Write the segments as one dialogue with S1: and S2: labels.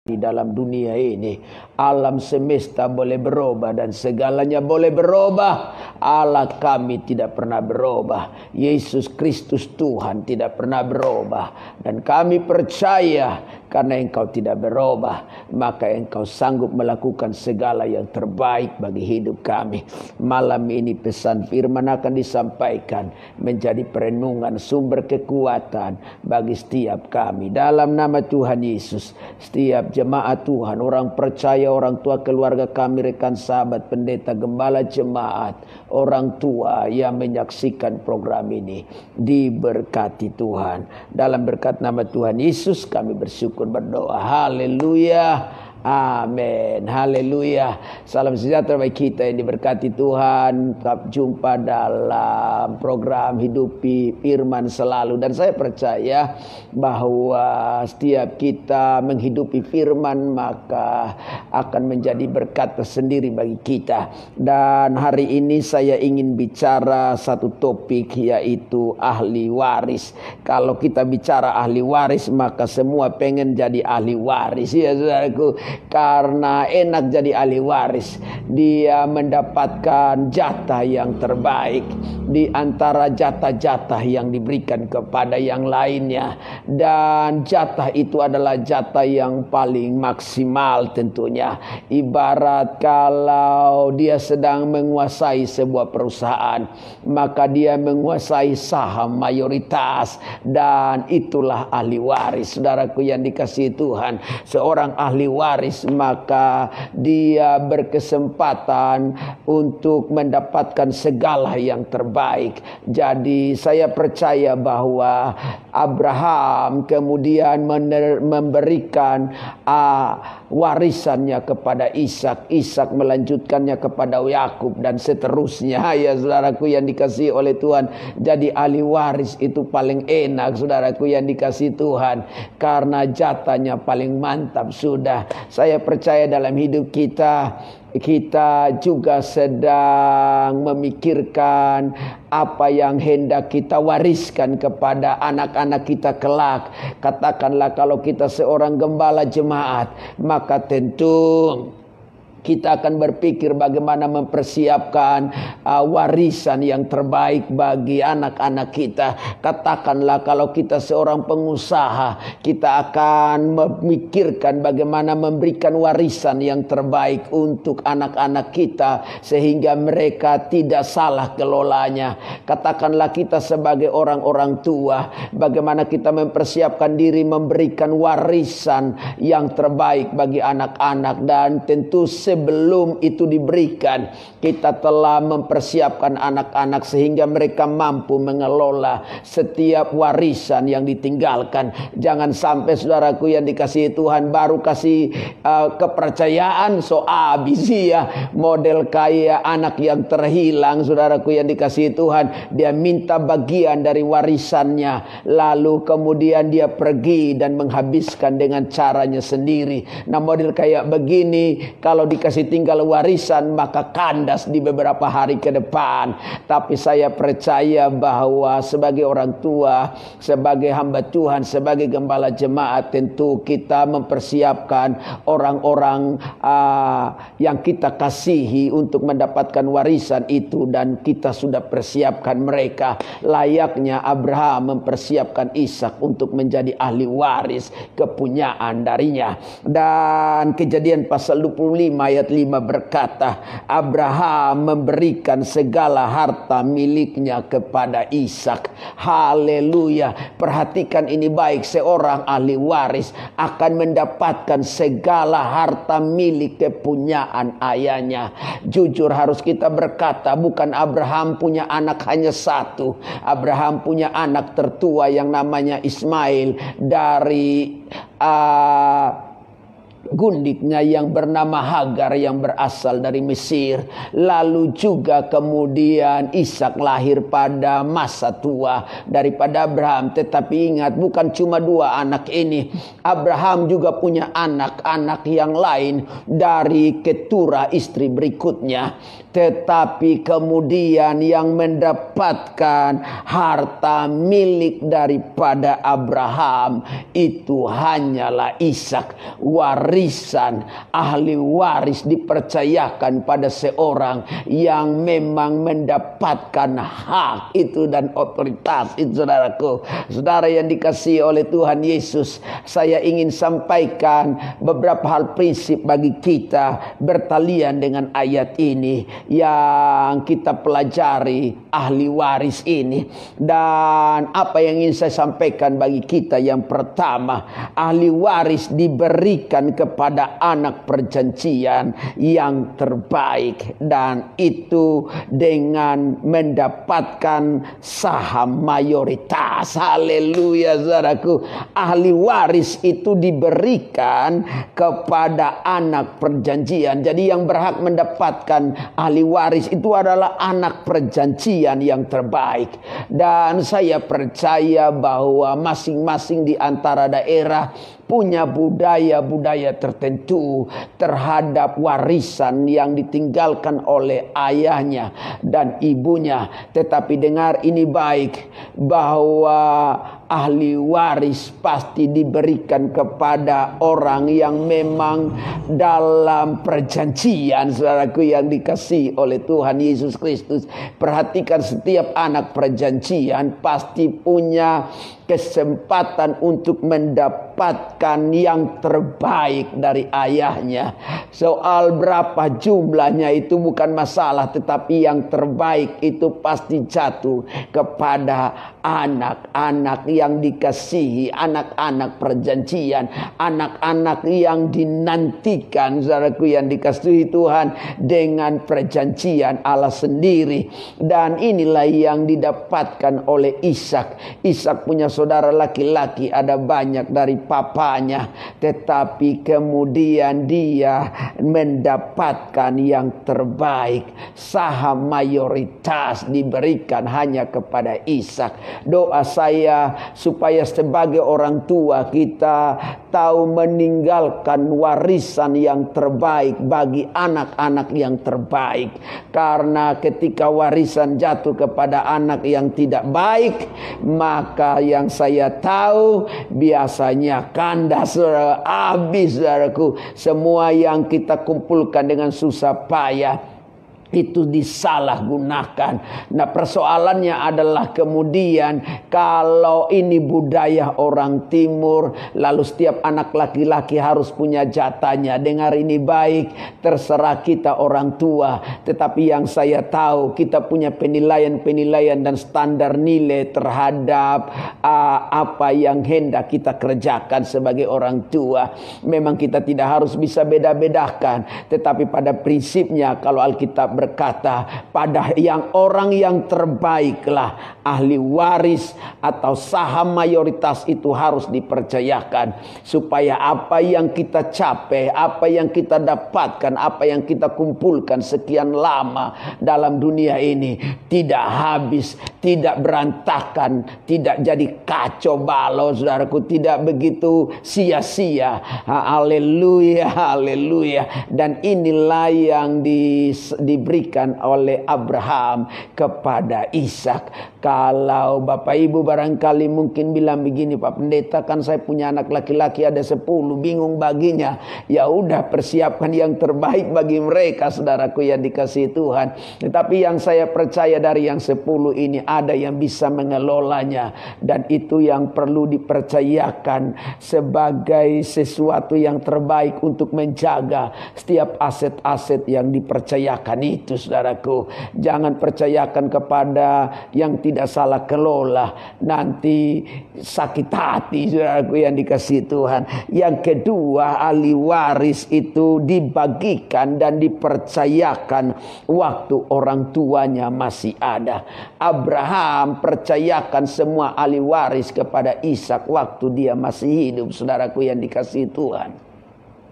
S1: Di dalam dunia ini, alam semesta boleh berubah dan segalanya boleh berubah. Allah kami tidak pernah berubah. Yesus Kristus Tuhan tidak pernah berubah. Dan kami percaya karena Engkau tidak berubah, maka Engkau sanggup melakukan segala yang terbaik bagi hidup kami. Malam ini pesan firman akan disampaikan menjadi perenungan sumber kekuatan bagi setiap kami. Dalam nama Tuhan Yesus, setiap jemaat Tuhan, orang percaya, orang tua keluarga kami, rekan sahabat, pendeta, gembala jemaat, orang tua yang menyaksikan program ini, diberkati Tuhan. Dalam berkat nama Tuhan Yesus kami bersyukur berdoa. Haleluya. Amin. Haleluya. Salam sejahtera bagi kita yang diberkati Tuhan. Tetap jumpa dalam program Hidupi Firman selalu. Dan saya percaya bahwa setiap kita menghidupi firman maka akan menjadi berkat tersendiri bagi kita. Dan hari ini saya ingin bicara satu topik, yaitu ahli waris. Kalau kita bicara ahli waris maka semua pengen jadi ahli waris, ya saudaraku. Karena enak jadi ahli waris. Dia mendapatkan jatah yang terbaik di antara jatah-jatah yang diberikan kepada yang lainnya. Dan jatah itu adalah jatah yang paling maksimal tentunya. Ibarat kalau dia sedang menguasai sebuah perusahaan, maka dia menguasai saham mayoritas. Dan itulah ahli waris. Saudaraku yang dikasihi Tuhan, seorang ahli waris maka dia berkesempatan untuk mendapatkan segala yang terbaik. Jadi saya percaya bahwa Abraham kemudian memberikan warisannya kepada Ishak, Ishak melanjutkannya kepada Yakub dan seterusnya. Ya saudaraku yang dikasihi oleh Tuhan, jadi ahli waris itu paling enak saudaraku yang dikasihi Tuhan, karena jatahnya paling mantap. Sudah, saya percaya dalam hidup kita juga sedang memikirkan apa yang hendak kita wariskan kepada anak-anak kita kelak. Katakanlah kalau kita seorang gembala jemaat, maka tentu kita akan berpikir bagaimana mempersiapkan warisan yang terbaik bagi anak-anak kita. Katakanlah kalau kita seorang pengusaha, kita akan memikirkan bagaimana memberikan warisan yang terbaik untuk anak-anak kita sehingga mereka tidak salah kelolanya. Katakanlah kita sebagai orang-orang tua, bagaimana kita mempersiapkan diri memberikan warisan yang terbaik bagi anak-anak. Dan tentu sebelum itu diberikan, kita telah mempersiapkan anak-anak sehingga mereka mampu mengelola setiap warisan yang ditinggalkan. Jangan sampai saudaraku yang dikasihi Tuhan baru kasih kepercayaan so habis ya, model kayak anak yang terhilang. Saudaraku yang dikasihi Tuhan, dia minta bagian dari warisannya, lalu kemudian dia pergi dan menghabiskan dengan caranya sendiri. Nah, model kayak begini kalau dikasih tinggal warisan maka kandas di beberapa hari ke depan. Tapi saya percaya bahwa sebagai orang tua, sebagai hamba Tuhan, sebagai gembala jemaat, tentu kita mempersiapkan orang-orang yang kita kasihi untuk mendapatkan warisan itu, dan kita sudah persiapkan mereka layaknya Abraham mempersiapkan Ishak untuk menjadi ahli waris kepunyaan darinya. Dan Kejadian pasal 25 ayat 5 berkata, Abraham memberikan segala harta miliknya kepada Ishak. Haleluya. Perhatikan ini baik, seorang ahli waris akan mendapatkan segala harta milik kepunyaan ayahnya. Jujur harus kita berkata, bukan Abraham punya anak hanya satu. Abraham punya anak tertua yang namanya Ismail dari penggundiknya yang bernama Hagar yang berasal dari Mesir. Lalu juga kemudian Ishak lahir pada masa tua daripada Abraham. Tetapi ingat, bukan cuma dua anak ini. Abraham juga punya anak-anak yang lain dari keturah istri berikutnya. Tetapi kemudian yang mendapatkan harta milik daripada Abraham itu hanyalah Ishak. Warisan, ahli waris dipercayakan pada seorang yang memang mendapatkan hak itu dan otoritas itu, saudaraku. Saudara yang dikasihi oleh Tuhan Yesus, saya ingin sampaikan beberapa hal prinsip bagi kita bertalian dengan ayat ini yang kita pelajari, ahli waris ini. Dan apa yang ingin saya sampaikan bagi kita, yang pertama, ahli waris diberikan kepada anak perjanjian yang terbaik, dan itu dengan mendapatkan saham mayoritas. Haleluya, saudaraku. Ahli waris itu diberikan kepada anak perjanjian. Jadi yang berhak mendapatkan ahli waris itu adalah anak perjanjian yang terbaik. Dan saya percaya bahwa masing-masing di antara daerah punya budaya-budaya tertentu terhadap warisan yang ditinggalkan oleh ayahnya dan ibunya. Tetapi dengar ini baik, bahwa ahli waris pasti diberikan kepada orang yang memang dalam perjanjian, saudaraku yang dikasihi oleh Tuhan Yesus Kristus. Perhatikan, setiap anak perjanjian pasti punya kesempatan untuk mendapatkan yang terbaik dari ayahnya. Soal berapa jumlahnya itu bukan masalah, tetapi yang terbaik itu pasti jatuh kepada anak-anak yang dikasihi, anak-anak perjanjian, anak-anak yang dinantikan, saudaraku yang dikasihi Tuhan, dengan perjanjian Allah sendiri. Dan inilah yang didapatkan oleh Ishak. Ishak punya saudara laki-laki ada banyak dari papanya, tetapi kemudian dia mendapatkan yang terbaik. Saham mayoritas diberikan hanya kepada Ishak. Doa saya supaya sebagai orang tua kita tahu meninggalkan warisan yang terbaik bagi anak-anak yang terbaik. Karena ketika warisan jatuh kepada anak yang tidak baik, maka yang saya tahu biasanya kandas, habis, saudaraku. Semua yang kita kumpulkan dengan susah payah itu disalahgunakan. Nah, persoalannya adalah kemudian kalau ini budaya orang timur, lalu setiap anak laki-laki harus punya jatahnya. Dengar ini baik, terserah kita orang tua, tetapi yang saya tahu kita punya penilaian dan standar nilai terhadap apa yang hendak kita kerjakan sebagai orang tua. Memang kita tidak harus bisa beda-bedakan, tetapi pada prinsipnya kalau Alkitab berkata, pada orang yang terbaiklah ahli waris atau saham mayoritas itu harus dipercayakan, supaya apa yang kita capai, apa yang kita dapatkan, apa yang kita kumpulkan sekian lama dalam dunia ini tidak habis, tidak berantakan, tidak jadi kacau balau, saudaraku, tidak begitu sia-sia. Haleluya, haleluya. Dan inilah yang diberikan oleh Abraham kepada Ishak. Kalau Bapak Ibu barangkali mungkin bilang begini, Pak Pendeta, kan saya punya anak laki-laki ada 10, bingung baginya. Ya udah, persiapkan yang terbaik bagi mereka, saudaraku yang dikasihi Tuhan. Tetapi yang saya percaya dari yang 10 ini ada yang bisa mengelolanya, dan itu yang perlu dipercayakan sebagai sesuatu yang terbaik untuk menjaga setiap aset-aset yang dipercayakan itu, saudaraku. Jangan percayakan kepada yang tidak salah kelola, nanti sakit hati, saudaraku yang dikasihi Tuhan. Yang kedua, ahli waris itu dibagikan dan dipercayakan waktu orang tuanya masih ada. Abraham percayakan semua ahli waris kepada Ishak waktu dia masih hidup, saudaraku yang dikasihi Tuhan.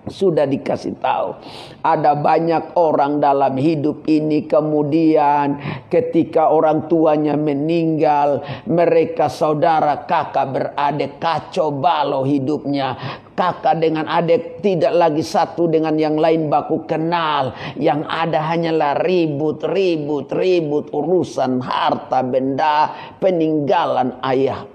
S1: Sudah dikasih tahu. Ada banyak orang dalam hidup ini kemudian ketika orang tuanya meninggal, mereka saudara, kakak beradik kacau balau hidupnya. Kakak dengan adik tidak lagi satu dengan yang lain baku kenal. Yang ada hanyalah ribut urusan harta benda, peninggalan ayah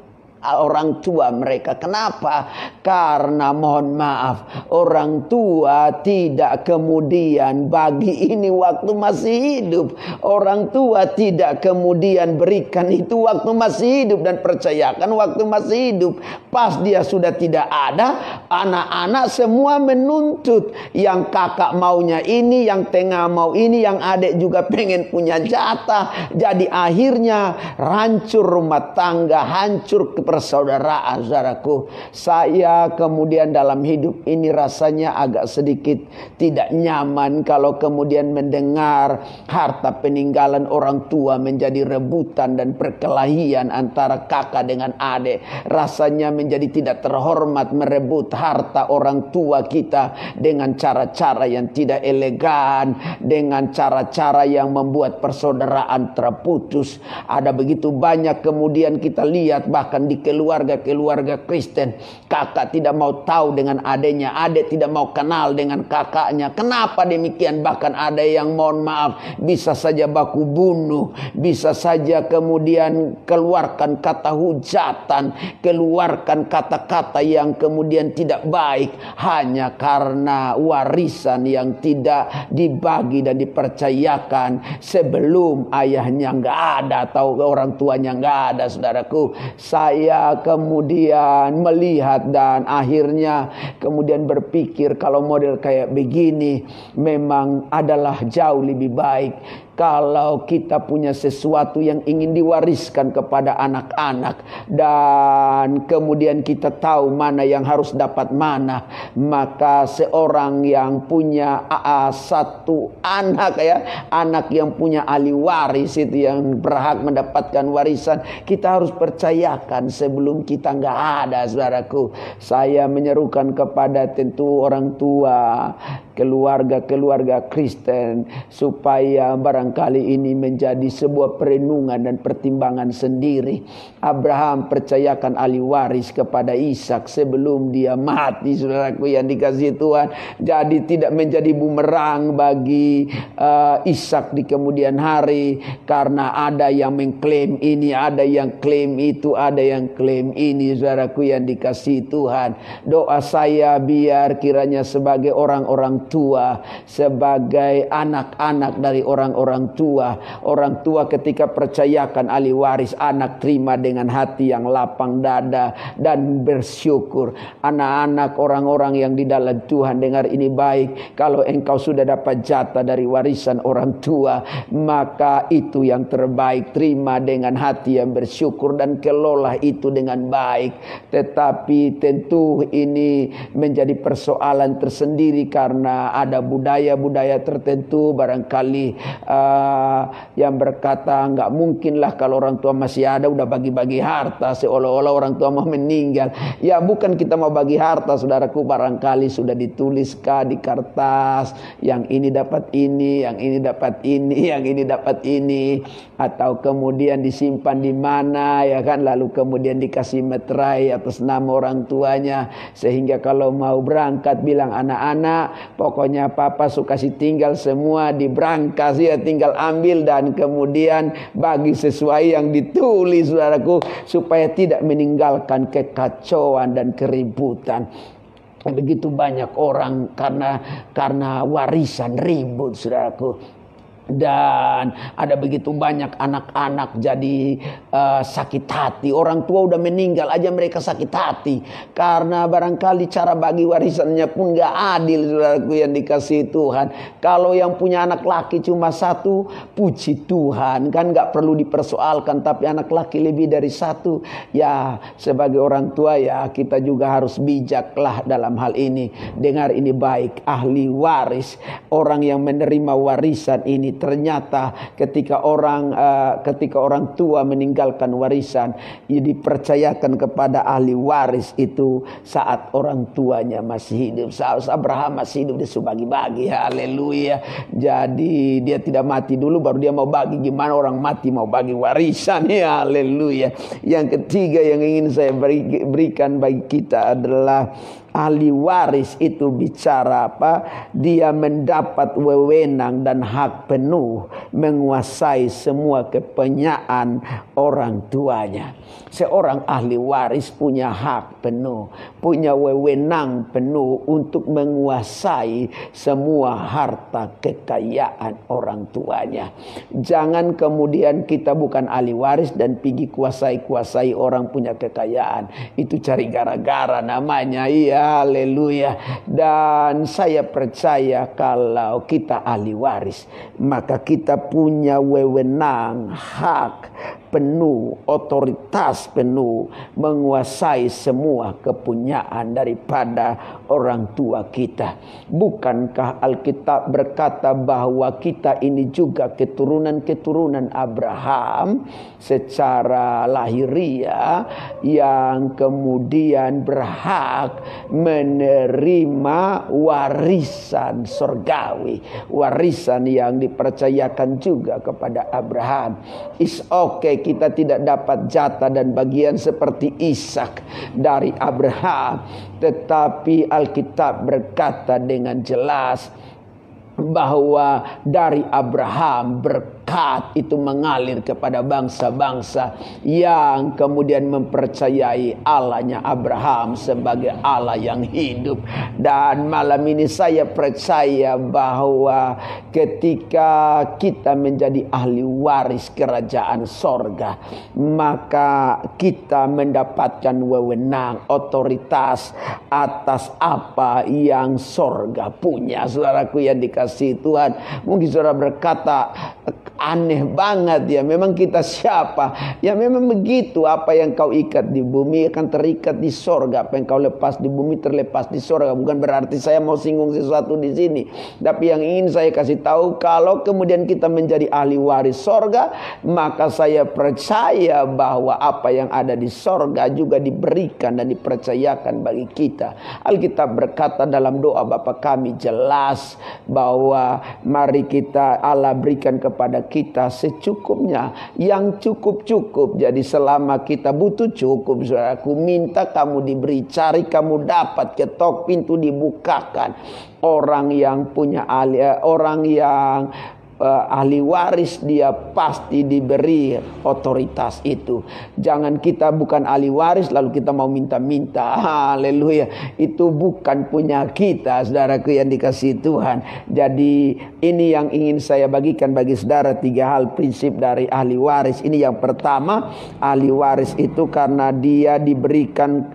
S1: orang tua mereka. Kenapa? Karena mohon maaf, orang tua tidak kemudian bagi ini waktu masih hidup. Orang tua tidak kemudian berikan itu waktu masih hidup dan percayakan waktu masih hidup. Pas dia sudah tidak ada, anak-anak semua menuntut. Yang kakak maunya ini, yang tengah mau ini, yang adik juga pengen punya jatah. Jadi akhirnya hancur rumah tangga, hancur persaudaraan, saudaraku. Saya kemudian dalam hidup ini rasanya agak sedikit tidak nyaman kalau kemudian mendengar harta peninggalan orang tua menjadi rebutan dan perkelahian antara kakak dengan adik. Rasanya menjadi tidak terhormat merebut harta orang tua kita dengan cara-cara yang tidak elegan, dengan cara-cara yang membuat persaudaraan terputus. Ada begitu banyak kemudian kita lihat bahkan di keluarga Kristen, kakak tidak mau tahu dengan adiknya, adik tidak mau kenal dengan kakaknya. Kenapa demikian? Bahkan ada yang mohon maaf bisa saja baku bunuh, bisa saja kemudian keluarkan kata hujatan, keluarkan kata-kata yang kemudian tidak baik hanya karena warisan yang tidak dibagi dan dipercayakan sebelum ayahnya nggak ada atau orang tuanya nggak ada, saudaraku. Saya kemudian melihat dan akhirnya kemudian berpikir kalau model kayak begini memang adalah jauh lebih baik kalau kita punya sesuatu yang ingin diwariskan kepada anak-anak dan kemudian kita tahu mana yang harus dapat mana, maka seorang yang punya satu anak anak yang punya ahli waris itu yang berhak mendapatkan warisan, kita harus percayakan sebelum kita nggak ada, saudaraku. Saya menyerukan kepada tentu orang tua, keluarga Kristen supaya barangkali ini menjadi sebuah perenungan dan pertimbangan sendiri. Abraham percayakan ahli waris kepada Ishak sebelum dia mati, saudaraku yang dikasihi Tuhan. Jadi tidak menjadi bumerang bagi Ishak di kemudian hari karena ada yang mengklaim ini, ada yang klaim itu, ada yang klaim ini, saudaraku yang dikasihi Tuhan. Doa saya biar kiranya sebagai orang-orang tua, sebagai anak-anak dari orang-orang tua ketika percayakan ahli waris, anak terima dengan hati yang lapang dada dan bersyukur. Anak-anak orang-orang yang di dalam Tuhan, dengar ini baik, kalau engkau sudah dapat jatah dari warisan orang tua, maka itu yang terbaik, terima dengan hati yang bersyukur dan kelola itu dengan baik. Tetapi tentu ini menjadi persoalan tersendiri karena ada budaya-budaya tertentu barangkali yang berkata nggak mungkinlah kalau orang tua masih ada udah bagi-bagi harta seolah-olah orang tua mau meninggal. Ya bukan kita mau bagi harta, saudaraku, barangkali sudah dituliskah di kertas yang ini dapat ini, yang ini dapat ini, yang ini dapat ini, atau kemudian disimpan di mana ya kan, lalu kemudian dikasih meterai atas nama orang tuanya sehingga kalau mau berangkat bilang anak-anak pokoknya papa suka kasih tinggal semua di brankas ya, tinggal ambil dan kemudian bagi sesuai yang ditulis, saudaraku, supaya tidak meninggalkan kekacauan dan keributan. Begitu banyak orang karena warisan ribut, saudaraku. Dan ada begitu banyak anak-anak jadi sakit hati. Orang tua udah meninggal aja mereka sakit hati karena barangkali cara bagi warisannya pun gak adil, saudaraku yang dikasihi Tuhan. Kalau yang punya anak laki cuma satu, puji Tuhan, kan gak perlu dipersoalkan. Tapi anak laki lebih dari satu, ya sebagai orang tua ya kita juga harus bijaklah dalam hal ini. Dengar ini baik, ahli waris, orang yang menerima warisan ini ini ternyata ketika orang tua meninggalkan warisan, ia dipercayakan kepada ahli waris itu saat orang tuanya masih hidup. Saat Abraham masih hidup dia bagi-bagi. Haleluya. Jadi dia tidak mati dulu baru dia mau bagi. Gimana orang mati mau bagi warisan? Ya, haleluya. Yang ketiga yang ingin saya berikan bagi kita adalah ahli waris itu bicara apa? Dia mendapat wewenang dan hak penuh menguasai semua kepunyaan orang tuanya. Seorang ahli waris punya hak penuh, punya wewenang penuh untuk menguasai semua harta kekayaan orang tuanya. Jangan kemudian kita bukan ahli waris dan pergi kuasai orang punya kekayaan. Itu cari gara-gara namanya. Iya. Haleluya. Dan saya percaya kalau kita ahli waris, maka kita punya wewenang, hak penuh, otoritas penuh menguasai semua kepunyaan daripada orang tua kita. Bukankah Alkitab berkata bahwa kita ini juga keturunan-keturunan Abraham secara lahiriah yang kemudian berhak menerima warisan surgawi, warisan yang dipercayakan juga kepada Abraham. Is okay kita tidak dapat jatah dan bagian seperti Ishak dari Abraham, tetapi Alkitab berkata dengan jelas bahwa dari Abraham berkat itu mengalir kepada bangsa-bangsa yang kemudian mempercayai Allahnya Abraham sebagai Allah yang hidup. Dan malam ini saya percaya bahwa ketika kita menjadi ahli waris kerajaan sorga, maka kita mendapatkan wewenang, otoritas atas apa yang sorga punya. Saudaraku yang dikasihi Tuhan, mungkin saudara berkata, aneh banget ya, memang kita siapa? Ya memang begitu, apa yang kau ikat di bumi akan terikat di sorga, apa yang kau lepas di bumi terlepas di sorga. Bukan berarti saya mau singgung sesuatu di sini, tapi yang ingin saya kasih tahu, kalau kemudian kita menjadi ahli waris sorga, maka saya percaya bahwa apa yang ada di sorga juga diberikan dan dipercayakan bagi kita. Alkitab berkata dalam doa Bapa kami jelas bahwa mari kita Allah berikan kepada kita secukupnya, yang cukup-cukup. Jadi selama kita butuh cukup, saudaraku, minta kamu diberi, cari kamu dapat, ketok pintu dibukakan. Orang yang punya ahli waris dia pasti diberi otoritas itu. Jangan kita bukan ahli waris lalu kita mau minta-minta. Haleluya. Itu bukan punya kita, saudaraku yang dikasihi Tuhan. Jadi ini yang ingin saya bagikan bagi saudara, 3 hal prinsip dari ahli waris. Ini yang pertama, ahli waris itu karena dia diberikan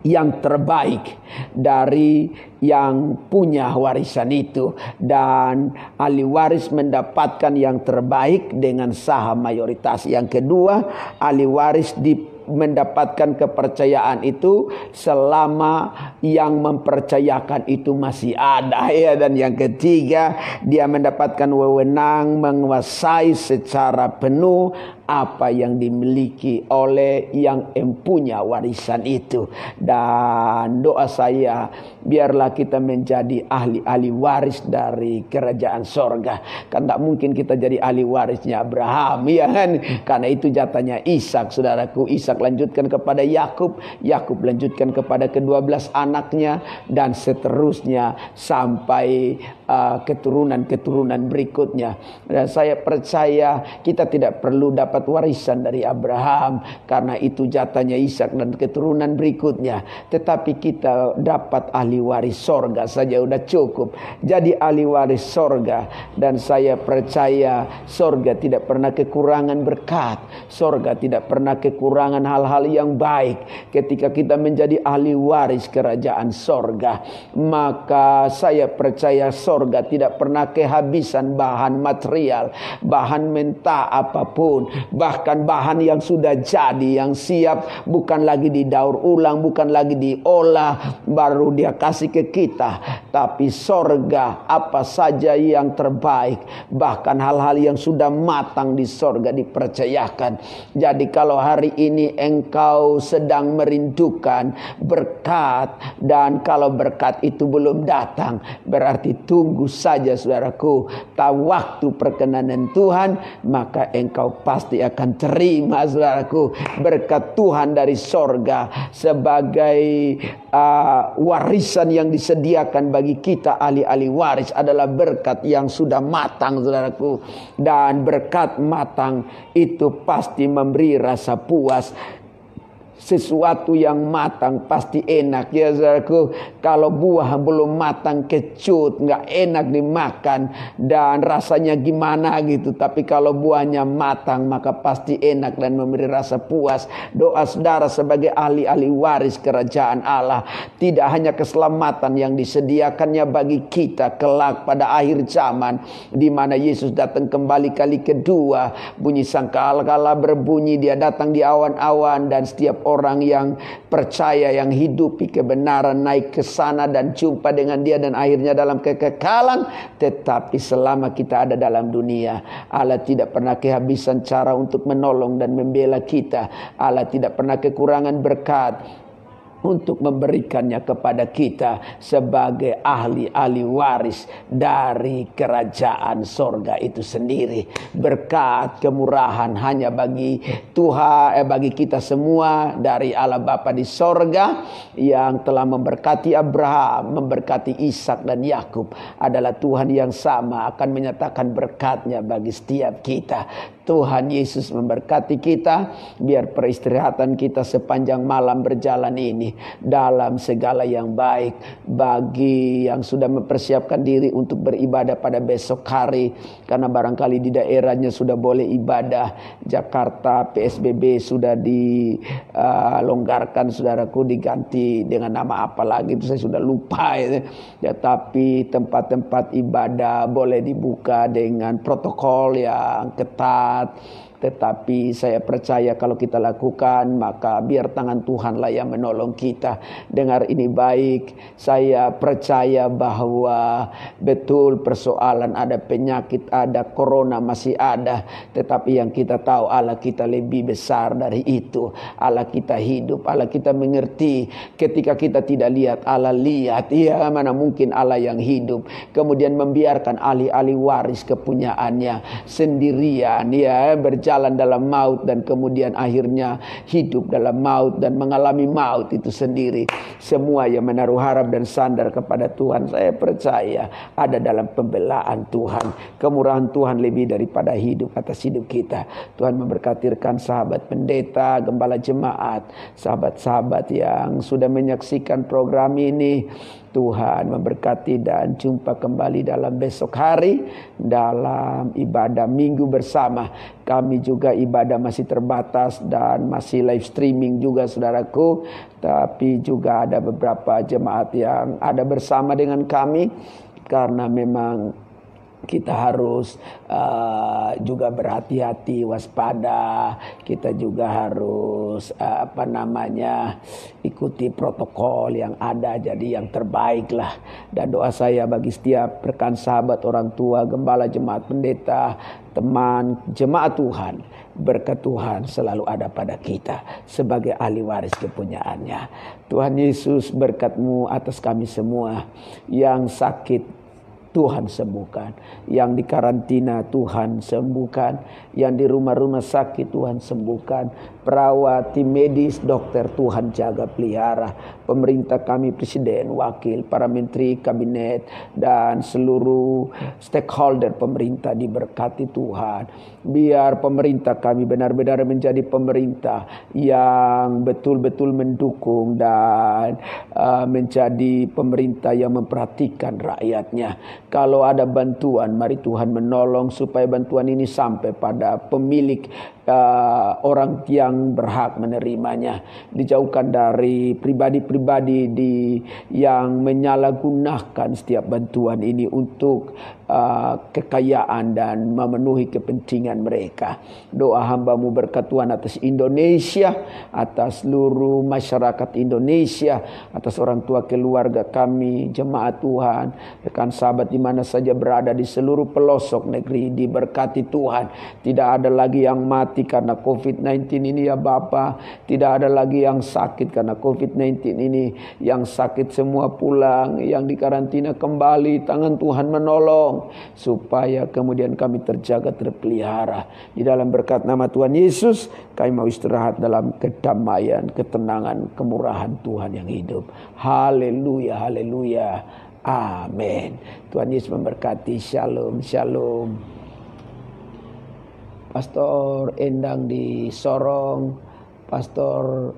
S1: yang terbaik dari yang punya warisan itu, dan ahli waris mendapatkan yang terbaik dengan saham mayoritas. Yang kedua, ahli waris mendapatkan kepercayaan itu selama yang mempercayakan itu masih ada ya. Dan yang ketiga, dia mendapatkan wewenang menguasai secara penuh apa yang dimiliki oleh yang empunya warisan itu. Dan doa saya, biarlah kita menjadi ahli waris dari kerajaan sorga. Kan tak mungkin kita jadi ahli warisnya Abraham, ya kan? Karena itu jatahnya Ishak, saudaraku. Ishak lanjutkan kepada Yakub, Yakub lanjutkan kepada ke-12 anaknya, dan seterusnya sampai keturunan-keturunan berikutnya. Dan saya percaya kita tidak perlu dapat warisan dari Abraham, karena itu jatahnya Ishak dan keturunan berikutnya. Tetapi kita dapat ahli waris sorga saja udah cukup. Jadi ahli waris sorga, dan saya percaya sorga tidak pernah kekurangan berkat, sorga tidak pernah kekurangan hal-hal yang baik. Ketika kita menjadi ahli waris kerajaan sorga, maka saya percaya sorga tidak pernah kehabisan bahan material, bahan mentah apapun, bahkan bahan yang sudah jadi, yang siap, bukan lagi didaur ulang, bukan lagi diolah baru dia kasih ke kita. tapi sorga apa saja yang terbaik, bahkan hal-hal yang sudah matang di sorga dipercayakan. Jadi kalau hari ini engkau sedang merindukan berkat, dan kalau berkat itu belum datang, berarti tunggu saja saudaraku. Tahu waktu perkenanan Tuhan, maka engkau pasti akan terima saudaraku berkat Tuhan dari sorga sebagai warisan yang disediakan bagi kita ahli-ahli waris. Adalah berkat yang sudah matang saudaraku, dan berkat matang itu pasti memberi rasa puas. Sesuatu yang matang pasti enak ya saudaraku. Kalau buah belum matang kecut, nggak enak dimakan dan rasanya gimana gitu. Tapi kalau buahnya matang maka pasti enak dan memberi rasa puas. Doa saudara sebagai ahli-ahli waris kerajaan Allah, tidak hanya keselamatan yang disediakannya bagi kita kelak pada akhir zaman, di mana Yesus datang kembali kali kedua. Bunyi sangkakala berbunyi, dia datang di awan-awan, dan setiap orang yang percaya, yang hidupi kebenaran, naik ke sana dan jumpa dengan dia, dan akhirnya dalam kekekalan. Tetapi selama kita ada dalam dunia, Allah tidak pernah kehabisan cara untuk menolong dan membela kita. Allah tidak pernah kekurangan berkat untuk memberikannya kepada kita sebagai ahli-ahli waris dari kerajaan sorga itu sendiri. Berkat kemurahan hanya bagi Tuhan, bagi kita semua dari Allah Bapa di sorga yang telah memberkati Abraham, memberkati Ishak dan Yakub. Adalah Tuhan yang sama akan menyatakan berkatnya bagi setiap kita. Tuhan Yesus memberkati kita, biar peristirahatan kita sepanjang malam berjalan ini dalam segala yang baik. Bagi yang sudah mempersiapkan diri untuk beribadah pada besok hari, karena barangkali di daerahnya sudah boleh ibadah. Jakarta PSBB sudah dilonggarkan saudaraku, diganti dengan nama apa lagi itu saya sudah lupa ya. Tapi tempat-tempat ibadah boleh dibuka dengan protokol yang ketat. Tetapi saya percaya kalau kita lakukan, maka biar tangan Tuhanlah yang menolong kita. Dengar ini baik, saya percaya bahwa betul persoalan ada penyakit, ada corona masih ada. Tetapi yang kita tahu Allah kita lebih besar dari itu. Allah kita hidup, Allah kita mengerti. Ketika kita tidak lihat, Allah lihat. Ya, mana mungkin Allah yang hidup kemudian membiarkan ahli-ahli waris kepunyaannya sendirian ya berjalan dalam maut, dan kemudian akhirnya hidup dalam maut dan mengalami maut itu sendiri. Semua yang menaruh harap dan sandar kepada Tuhan, saya percaya ada dalam pembelaan Tuhan. Kemurahan Tuhan lebih daripada hidup atas hidup kita. Tuhan memberkatikan sahabat pendeta, gembala jemaat, sahabat-sahabat yang sudah menyaksikan program ini. Tuhan memberkati dan jumpa kembali dalam besok hari dalam ibadah minggu bersama. Kami juga ibadah masih terbatas dan masih live streaming juga saudaraku. Tapi juga ada beberapa jemaat yang ada bersama dengan kami, karena memang kita harus juga berhati-hati, waspada. Kita juga harus ikuti protokol yang ada, jadi yang terbaik lah. Dan doa saya bagi setiap rekan sahabat, orang tua, gembala, jemaat, pendeta, teman, jemaat Tuhan, berkat Tuhan selalu ada pada kita sebagai ahli waris kepunyaannya. Tuhan Yesus, berkat-Mu atas kami semua. Yang sakit Tuhan sembuhkan, yang di karantina Tuhan sembuhkan, yang di rumah-rumah sakit Tuhan sembuhkan, perawat, tim medis, dokter Tuhan jaga pelihara, pemerintah kami, presiden, wakil, para menteri, kabinet, dan seluruh stakeholder pemerintah diberkati Tuhan. Biar pemerintah kami benar-benar menjadi pemerintah yang betul-betul mendukung dan menjadi pemerintah yang memperhatikan rakyatnya. Kalau ada bantuan, mari Tuhan menolong supaya bantuan ini sampai pada pemilik orang yang berhak menerimanya. Dijauhkan dari pribadi-pribadi yang menyalahgunakan setiap bantuan ini untuk kekayaan dan memenuhi kepentingan mereka. Doa hamba-Mu berkat Tuhan atas Indonesia, atas seluruh masyarakat Indonesia, atas orang tua keluarga kami, jemaat Tuhan, rekan sahabat di mana saja berada di seluruh pelosok negeri, diberkati Tuhan. Tidak ada lagi yang mati karena COVID-19 ini ya Bapa. Tidak ada lagi yang sakit karena COVID-19 ini. Yang sakit semua pulang, yang dikarantina kembali. Tangan Tuhan menolong supaya kemudian kami terjaga, terpelihara. Di dalam berkat nama Tuhan Yesus, kami mau istirahat dalam kedamaian, ketenangan, kemurahan Tuhan yang hidup. Haleluya, haleluya. Amin. Tuhan Yesus memberkati. Shalom, shalom. Pastor Endang di Sorong, Pastor